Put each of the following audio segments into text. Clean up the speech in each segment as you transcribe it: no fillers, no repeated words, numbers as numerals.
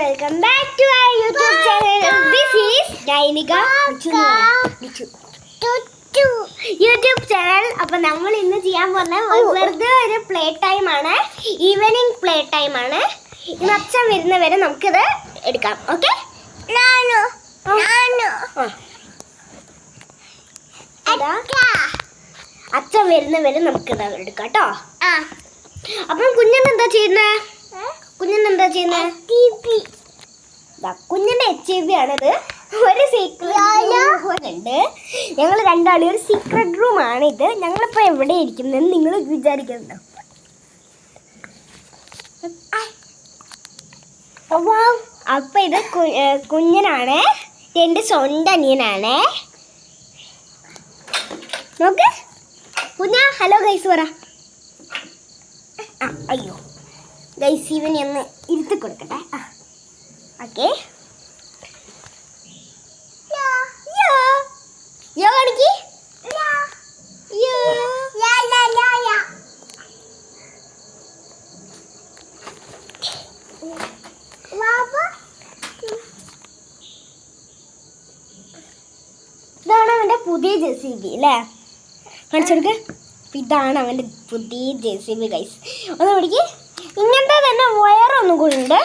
welcome back to our YouTube channel. This is Dainika YouTube channel. അപ്പോൾ നമ്മൾ ഇന്ന് ചെയ്യാൻ പോകുന്നത് വെറുതെ ഒരു പ്ലേ ടൈം ആണ്, ഈവനിങ് പ്ലേ ടൈം ആണ്. ഇന്ന് അച്ഛൻ വരുന്നവരെ നമുക്കിത് എടുക്കാം. ഓക്കെ, അച്ഛൻ വരുന്നവരെ നമുക്കിത് എടുക്കാം കേട്ടോ. അപ്പം കുഞ്ഞിനെന്താ ചെയ്യുന്നത്? കുഞ്ഞിനെന്താ ചെയ്യുന്നത്? കുഞ്ഞിന്റെ HAB ആണിത്. ഒരു സീക്രട്ട് ഉണ്ട്. ഞങ്ങൾ രണ്ടാളും ഒരു സീക്രട്ട് റൂം ആണ് ഇത്. ഞങ്ങളിപ്പോൾ എവിടെ ഇരിക്കുന്നതെന്ന് നിങ്ങൾ വിചാരിക്കുന്നുണ്ടോ? അപ്പൊ ഇത് കുഞ്ഞനാണ്, എൻ്റെ സ്വന്തം അനിയനാണ്. നോക്ക് കുഞ്ഞാ, ഹലോ ഗൈസ് പറ. അയ്യോ ഗൈസ്, ഇവനെ ഒന്ന് ഇരുത്തി കൊടുക്കട്ടെ. ഓക്കെ, കാണിക്ക്. ഇതാണ് അവൻ്റെ പുതിയ JCB അല്ലേ? കാണിച്ചെടുക്ക. ഇതാണ് അവൻ്റെ പുതിയ JCB ഗൈസ്. ഒന്ന് പിടിക്ക്. ഇങ്ങനത്തെ തന്നെ വയറൊന്നും കൂടി ഉണ്ട്,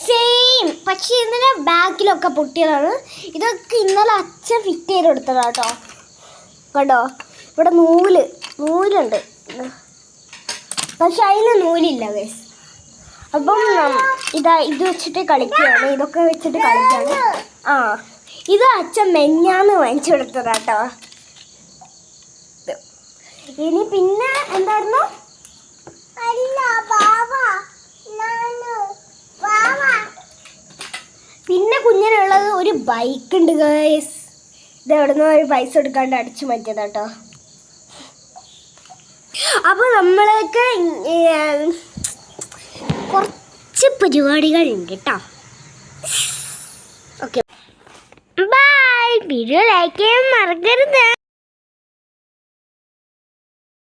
സെയിം. പക്ഷേ ഇതിൻ്റെ ബാക്കിലൊക്കെ പൊട്ടിയതാണ്. ഇതൊക്കെ ഇന്നലെ അച്ഛൻ ഫിറ്റ് ചെയ്ത് കൊടുത്തതാണ് കേട്ടോ. കണ്ടോ, ഇവിടെ നൂലുണ്ട്, പക്ഷെ അതിൽ നൂലില്ല ഗൈസ്. അപ്പം ഇത് വെച്ചിട്ട് കളിക്കുകയാണ്, ഇതൊക്കെ വെച്ചിട്ട് കളിക്കുകയാണ്. ഇത് അച്ഛൻ മെഞ്ഞാന്ന് വാങ്ങിച്ചു കൊടുത്തതാട്ടോ. ഇനി പിന്നെ എന്തായിരുന്നു? പിന്നെ കുഞ്ഞിനുള്ളത് ഒരു ബൈക്ക് ഉണ്ട് ഗൈസ്. ഇത് എവിടുന്നോ ഒരു പൈസ എടുക്കാണ്ട് അടിച്ചു മാറ്റിയതാട്ടോ. അപ്പോൾ നമ്മൾക്ക് കുറച്ച് പരിപാടികളുണ്ട് കേട്ടോ. Okay, by. വീഡിയോ ലൈക്ക് ചെയ്യാൻ മറക്കരുത്.